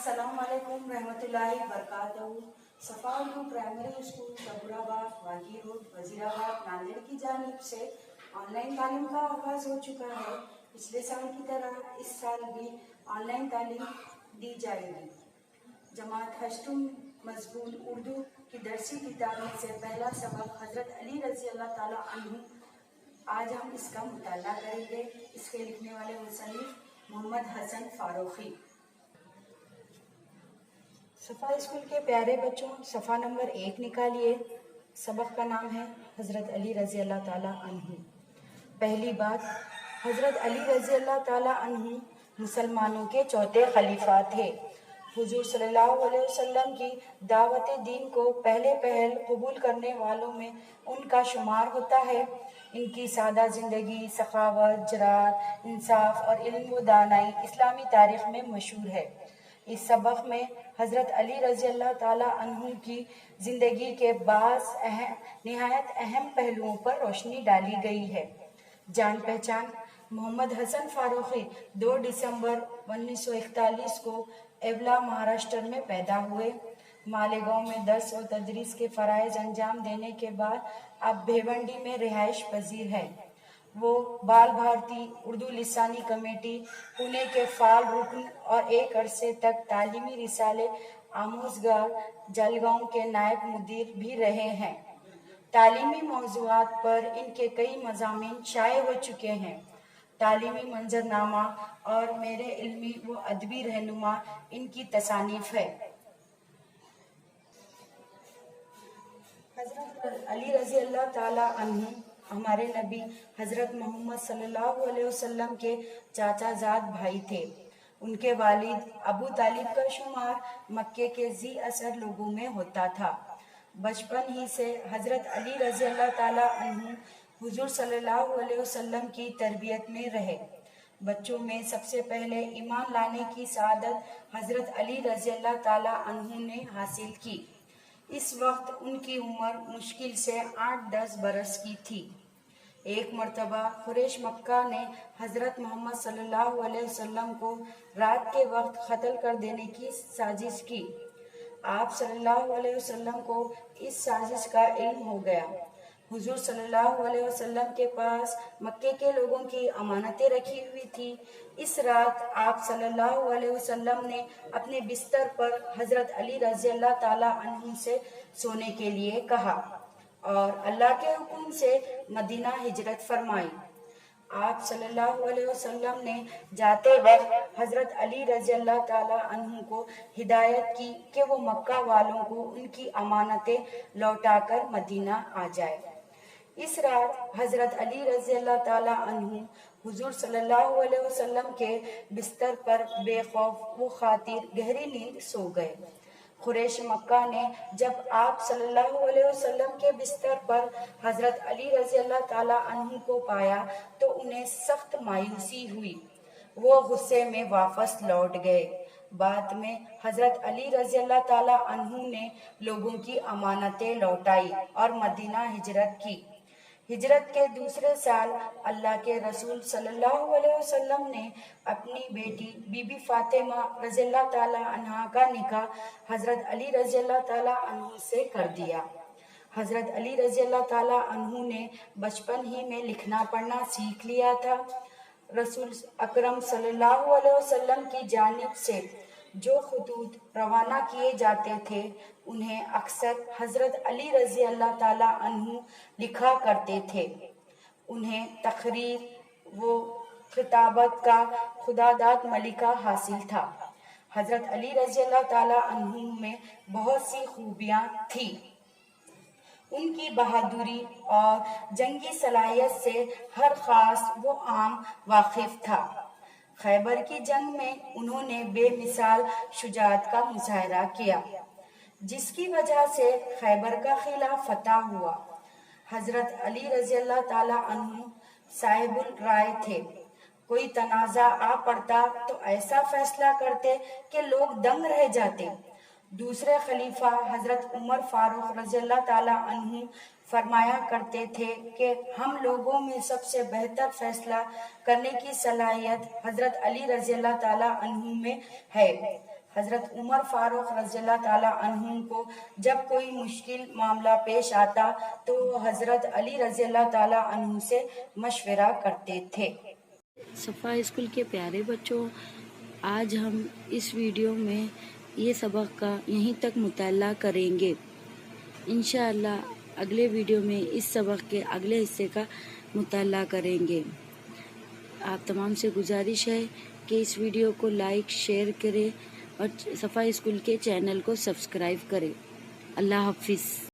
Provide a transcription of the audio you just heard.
अस्सलाम वालेकुम रहमतुल्लाहि वबरकातुहू। सफ़ा Urdu primary school कबूराबाद वागी road Wazirabad Nanded की जानिब से ऑनलाइन तालीम का आगाज़ हो चुका है। पिछले साल की तरह इस साल भी ऑनलाइन तालीम दी जाएगी। जमात हश्तुम मज़बून उर्दू की दरसी किताब में से पहला सबक हज़रत अली रज़ी अल्लाह ताला अन्हु। आज हम इसका मुताला करेंगे। इसके लिखने वाले मुसन्निफ़ मोहम्मद हसन फारूकी। सफ़ा स्कूल के प्यारे बच्चों, सफ़ा नंबर 1 निकालिए। सबक का नाम है हज़रत अली रज़ी अल्लाह ताला अन्हु। पहली बात, हज़रत अली रज़ी अल्लाह ताला अन्हु मुसलमानों के चौथे खलीफा थे। हुजूर सल्लल्लाहु अलैहि वसल्लम की दावत दीन को पहले पहल कबूल करने वालों में उनका शुमार होता है। इनकी सादा ज़िंदगी, सखावत, जरात, इंसाफ और इल्म व दानाई इस्लामी तारीख़ में मशहूर है। इस सबक में हज़रत अली रज़ी अल्लाह ताला अन्हु की ज़िंदगी के निहायत अहम पहलुओं पर रोशनी डाली गई है। जान पहचान, मोहम्मद हसन फारूकी 2 दिसंबर 1941 को एवला महाराष्ट्र में पैदा हुए। मालेगांव में दर्स और तदरीस के फ़राइज़ अंजाम देने के बाद अब भिवंडी में रिहाइश पजीर है। वो बाल भारती उर्दू लिसानी कमेटी पुणे के फाल रुकन और एक अरसे तक तालीमी रिसाले आमोज़गार जलगांव के नायब मुदीर भी रहे हैं। तालीमी मौज़ूआत पर इनके कई मज़ामीन शाये हो चुके हैं। तालीमी मंजरनामा और मेरे इल्मी व अदबी रहनुमा इनकी तसानीफ़ है। हज़रत अली रज़ी अल्लाह ताला अन्हु हमारे नबी हज़रत मोहम्मद सल्लल्लाहु अलैहि वसल्लम के चाचाजाद भाई थे। उनके वालिद अबू तालिब का शुमार मक्के के ज़ी असर लोगों में होता था। बचपन ही से हज़रत अली रज़ी अल्लाह ताला अन्हु हुजूर सल्लल्लाहु अलैहि वसल्लम की तरबियत में रहे। बच्चों में सबसे पहले ईमान लाने की सआदत हज़रत अली रज़ी अल्लाह ताला अन्हु ने हासिल की। इस वक्त उनकी उम्र मुश्किल से 8-10 बरस की थी। एक मर्तबा कुरैश मक्का ने हज़रत मोहम्मद सल्लल्लाहु अलैहि वसल्लम को रात के वक्त कत्ल कर देने की साजिश की। आप सल्लल्लाहु अलैहि वसल्लम को इस साजिश का इल्म हो गया। हुजूर सल्लल्लाहु अलैहि वसल्लम के पास मक्के के लोगों की अमानतें रखी हुई थी। इस रात आप सल्लल्लाहु अलैहि वसल्लम ने अपने बिस्तर पर हज़रत अली रज़ी अल्लाह ताला अन्हु से सोने के लिए कहा और अल्लाह के हुक्म से मदीना हिजरत फरमाई। आप सल्लल्लाहु अलैहि वसल्लम ने जाते वक्त हज़रत अली रज़ी अल्लाह ताला अन्हु को हिदायत की कि वो मक्का वालों को उनकी अमानतें लौटाकर मदीना आ जाए। इस रात हज़रत अली रज़ी अल्लाह ताला अन्हु हुजूर सल्लल्लाहु अलैहि वसल्लम के बिस्तर पर बेखौफ व खातिर गहरी नींद सो गए। कुरैश मक्का ने जब आप सल्लल्लाहु अलैहि वसल्लम के बिस्तर पर हज़रत अली रज़ी अल्लाह ताला अन्हु को पाया तो उन्हें सख्त मायूसी हुई। वो गुस्से में वापस लौट गए। बाद में हज़रत अली रज़ी अल्लाह ताला अन्हु ने लोगों की अमानतें लौटाई और मदीना हिजरत की। हिजरत के दूसरे साल अल्लाह के रसूल सल्लल्लाहु अलैहि वसल्लम ने अपनी बेटी बीबी फातिमा रज़ी अल्लाह ताला अन्हा का निकाह हज़रत अली रज़ी अल्लाह ताला अन्हु से कर दिया। हज़रत अली रज़ी अल्लाह ताला अन्हु ने बचपन ही में लिखना पढ़ना सीख लिया था। रसूल अकरम सल्लल्लाहु अलैहि वसल्लम की जानिब से जो खतूत रवाना किए जाते थे उन्हें अक्सर हज़रत अली रज़ी अल्लाह ताला अन्हु लिखा करते थे। उन्हें तकरीर व खिताबत का खुदादाद मलिका हासिल था। हज़रत अली रज़ी अल्लाह ताला अन्हु में बहुत सी खूबियाँ थी। उनकी बहादुरी और जंगी सलाहियत से हर खास व आम वाकिफ था। खैबर की जंग में उन्होंने बेमिसाल शुजाअत का मुजाहरा किया, जिसकी वजह से खैबर का किला फतह हुआ। हज़रत अली रज़ी अल्लाह ताला अन्हु साहिबुल राय थे। कोई तनाज़ा आ पड़ता तो ऐसा फैसला करते कि लोग दंग रह जाते। दूसरे खलीफा हज़रत उमर फारूक रज़ी अल्लाह ताला अन्हु फरमाया करते थे कि हम लोगों में सबसे बेहतर फैसला करने की सलाहियत हज़रत अली रज़ी अल्लाह ताला अन्हु में है। حضرت عمر فاروق رضی اللہ تعالیٰ عنہ کو جب کوئی مشکل معاملہ پیش آتا تو وہ حضرت علی رضی اللہ تعالیٰ عنہ سے مشورہ کرتے تھے۔ صفا اسکول کے پیارے بچوں، آج ہم اس ویڈیو میں یہ سبق کا یہیں تک مطالعہ کریں گے۔ انشاءاللہ اگلے ویڈیو میں اس سبق کے اگلے حصے کا مطالعہ کریں گے۔ آپ تمام سے گزارش ہے کہ اس ویڈیو کو لائک شیئر کریں اور صفا اسکول کے چینل کو سبسکرائب کریں۔ اللہ حافظ۔